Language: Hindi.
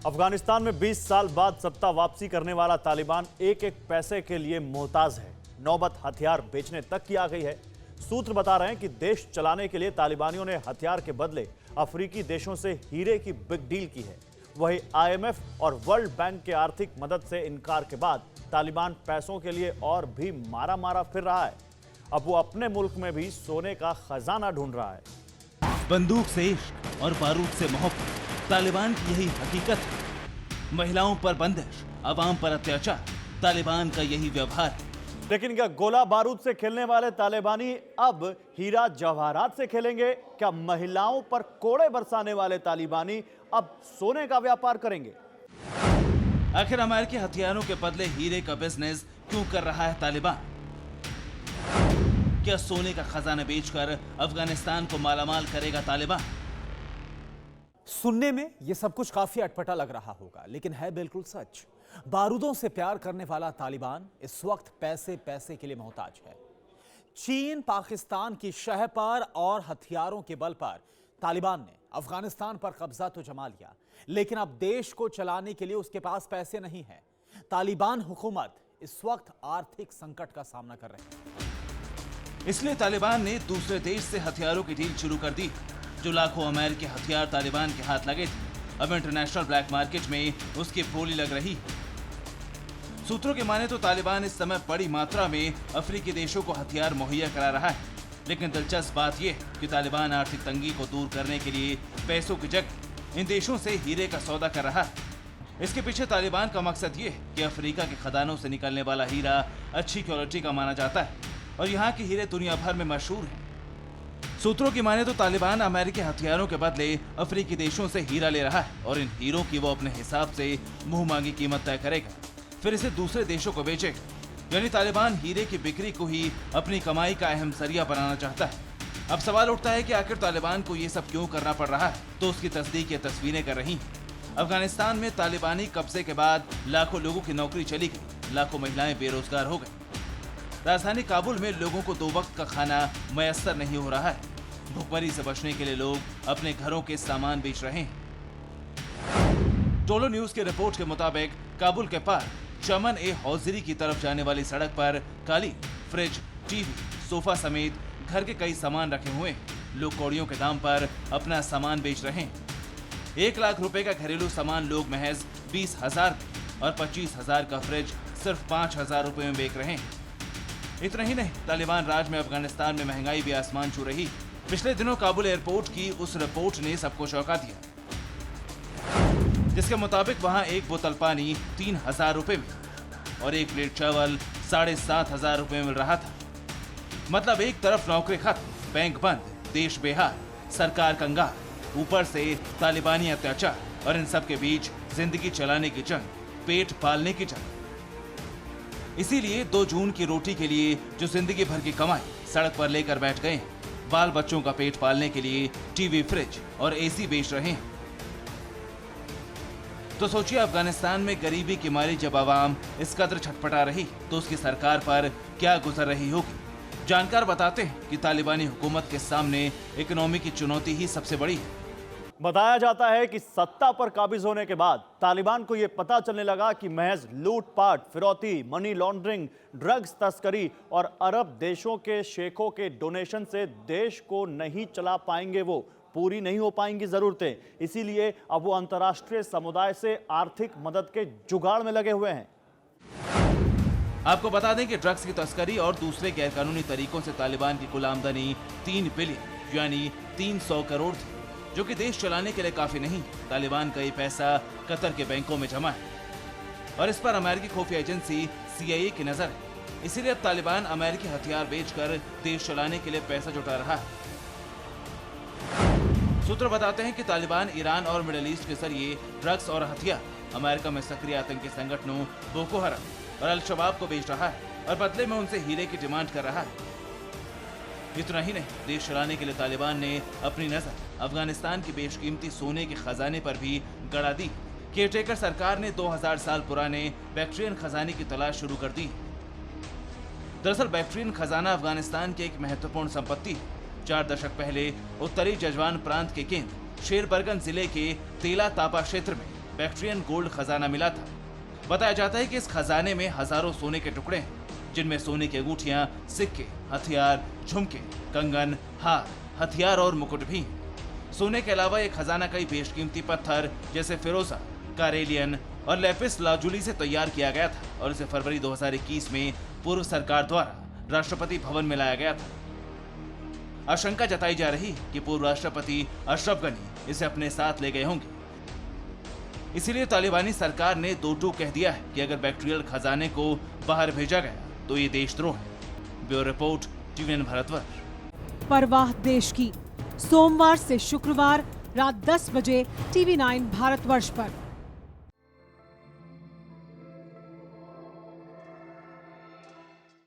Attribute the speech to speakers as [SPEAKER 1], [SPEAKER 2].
[SPEAKER 1] अफगानिस्तान में 20 साल बाद सत्ता वापसी करने वाला तालिबान एक एक पैसे के लिए मोहताज है। नौबत हथियार बेचने तक की आ गई है। सूत्र बता रहे हैं कि देश चलाने के लिए तालिबानियों ने हथियार के बदले अफ्रीकी देशों से हीरे की बिग डील की है। वहीं आईएमएफ और वर्ल्ड बैंक के आर्थिक मदद से इनकार के बाद तालिबान पैसों के लिए और भी मारा मारा फिर रहा है। अब वो अपने मुल्क में भी सोने का खजाना ढूंढ रहा है।
[SPEAKER 2] बंदूक से इश्क और बारूद से मोहब्बत, तालिबान की यही हकीकत है। महिलाओं पर बंदिश, अवाम पर अत्याचार, तालिबान का यही व्यवहार है।
[SPEAKER 1] लेकिन क्या गोला बारूद से खेलने वाले तालिबानी अब हीरा जवाहरात से खेलेंगे? क्या महिलाओं पर कोड़े बरसाने वाले तालिबानी अब सोने का व्यापार करेंगे?
[SPEAKER 2] आखिर अमेरिकी हथियारों के बदले हीरे का बिजनेस क्यों कर रहा है तालिबान? क्या सोने का खजाना बेचकर अफगानिस्तान को मालामाल करेगा तालिबान?
[SPEAKER 3] सुनने में यह सब कुछ काफी अटपटा लग रहा होगा, लेकिन है बिल्कुल सच। बारूदों से प्यार करने वाला तालिबान इस वक्त पैसे पैसे के लिए मोहताज है। चीन, पाकिस्तान की शह पर और हथियारों के बल पर तालिबान ने अफगानिस्तान पर कब्जा तो जमा लिया, लेकिन अब देश को चलाने के लिए उसके पास पैसे नहीं है। तालिबान हुकूमत इस वक्त आर्थिक संकट का सामना कर रही है।
[SPEAKER 2] इसलिए तालिबान ने दूसरे देश से हथियारों की डील शुरू कर दी। जो लाखों अमेरिकी हथियार तालिबान के हाथ लगे थे, अब इंटरनेशनल ब्लैक मार्केट में उसकी बोली लग रही है। सूत्रों के माने तो तालिबान इस समय बड़ी मात्रा में अफ्रीकी देशों को हथियार मुहैया करा रहा है। लेकिन दिलचस्प बात यह है कि तालिबान आर्थिक तंगी को दूर करने के लिए पैसों की जगह इन देशों से हीरे का सौदा कर रहा है। इसके पीछे तालिबान का मकसद ये है कि अफ्रीका के खदानों से निकलने वाला हीरा अच्छी क्वालिटी का माना जाता है और यहाँ के हीरे दुनिया भर में मशहूर हैं। सूत्रों की माने तो तालिबान अमेरिकी हथियारों के बदले अफ्रीकी देशों से हीरा ले रहा है और इन हीरों की वो अपने हिसाब से मुंह मांगी कीमत तय करेगा, फिर इसे दूसरे देशों को बेचेगा। यानी तालिबान हीरे की बिक्री को ही अपनी कमाई का अहम जरिया बनाना चाहता है। अब सवाल उठता है कि आखिर तालिबान को ये सब क्यों करना पड़ रहा है? तो उसकी तस्दीक ये तस्वीरें कर रही हैं। अफगानिस्तान में तालिबानी कब्जे के बाद लाखों लोगों की नौकरी चली गई, लाखों महिलाएं बेरोजगार हो गई। राजधानी काबुल में लोगों को 2 वक्त का खाना मयसर नहीं हो रहा है। भुखमरी से बचने के लिए लोग अपने घरों के सामान बेच रहे हैं। टोलो न्यूज के रिपोर्ट के मुताबिक काबुल के पार चमन ए हौजरी की तरफ जाने वाली सड़क पर कालीन, फ्रिज, टीवी, सोफा समेत घर के कई सामान रखे हुए हैं। लोग कौड़ियों के दाम पर अपना सामान बेच रहे हैं। 1 लाख रुपए का घरेलू सामान लोग महज 20,000 और 25,000 का फ्रिज सिर्फ 5,000 रुपए में बेच रहे हैं। इतना ही नहीं, तालिबान राज में अफगानिस्तान में महंगाई भी आसमान छू रही। पिछले दिनों काबुल एयरपोर्ट की उस रिपोर्ट ने सबको चौंका दिया, जिसके मुताबिक वहां एक बोतल पानी 3,000 रुपए में और 1 प्लेट चावल 7,500 रुपए में मिल रहा था। मतलब एक तरफ नौकरी खत्म, बैंक बंद, देश बेहाल, सरकार कंगाल, ऊपर से तालिबानी अत्याचार और इन सब के बीच जिंदगी चलाने की जंग, पेट पालने की जंग। इसीलिए 2 जून की रोटी के लिए जो जिंदगी भर की कमाई सड़क पर लेकर बैठ गए हैं, बाल बच्चों का पेट पालने के लिए टीवी, फ्रिज और एसी बेच रहे हैं। तो सोचिए, अफगानिस्तान में गरीबी की मारी जब आवाम इस कदर छटपटा रही तो उसकी सरकार पर क्या गुजर रही होगी। जानकार बताते हैं कि तालिबानी हुकूमत के सामने इकोनॉमी की चुनौती ही सबसे बड़ी है।
[SPEAKER 1] बताया जाता है कि सत्ता पर काबिज होने के बाद तालिबान को यह पता चलने लगा कि महज लूटपाट, फिरौती, मनी लॉन्ड्रिंग, ड्रग्स तस्करी और अरब देशों के शेखों के डोनेशन से देश को नहीं चला पाएंगे, वो पूरी नहीं हो पाएंगी जरूरतें। इसीलिए अब वो अंतर्राष्ट्रीय समुदाय से आर्थिक मदद के जुगाड़ में लगे हुए हैं।
[SPEAKER 2] आपको बता दें कि ड्रग्स की तस्करी और दूसरे गैरकानूनी तरीकों से तालिबान की कुल आमदनी 3 बिलियन यानी 300 करोड़ थी, जो कि देश चलाने के लिए काफी नहीं। तालिबान का ये पैसा कतर के बैंकों में जमा है और इस पर अमेरिकी खुफिया एजेंसी CIA की नजर है। इसीलिए अब तालिबान अमेरिकी हथियार बेचकर देश चलाने के लिए पैसा जुटा रहा है। सूत्र बताते हैं कि तालिबान ईरान और मिडिल ईस्ट के जरिए ड्रग्स और हथियार अमेरिका में सक्रिय आतंकी संगठनों बोको हराम और अल शबाब को बेच रहा है और बदले में उनसे हीरे की डिमांड कर रहा है। इतना ही नहीं, देश चलाने के लिए तालिबान ने अपनी नजर अफगानिस्तान की बेशकीमती सोने के खजाने पर भी गड़ा दी। केयरटेकर सरकार ने 2000 साल पुराने बैक्ट्रियन खजाने की तलाश शुरू कर दी। दरअसल बैक्ट्रियन खजाना अफगानिस्तान की एक महत्वपूर्ण संपत्ति है। 4 दशक पहले उत्तरी जजवान प्रांत के केंद्र शेरबरगन जिले के तेला तापा क्षेत्र में बैक्ट्रियन गोल्ड खजाना मिला था। बताया जाता है कि इस खजाने में हजारों सोने के टुकड़े हैं, जिनमें सोने की अंगूठियां, सिक्के, हथियार, झुमके, कंगन, हार, हथियार और मुकुट भी हैं। सोने के अलावा ये खजाना कई बेशकीमती पत्थर जैसे फिरोजा, कारेलियन और लेपिस लाजुली से तैयार किया गया था और इसे फरवरी 2021 में पूर्व सरकार द्वारा राष्ट्रपति भवन में लाया गया था। आशंका जताई जा रही कि पूर्व राष्ट्रपति अशरफ गनी इसे अपने साथ ले गए होंगे। इसीलिए तालिबानी सरकार ने दो टूक कह दिया है कि अगर बैक्ट्रियल खजाने को बाहर भेजा गया तो ये देशद्रोह है। Bureau report, TV9 Bharatvarsh.
[SPEAKER 4] परवाह देश की, सोमवार से शुक्रवार रात 10 बजे टीवी9 भारतवर्ष पर।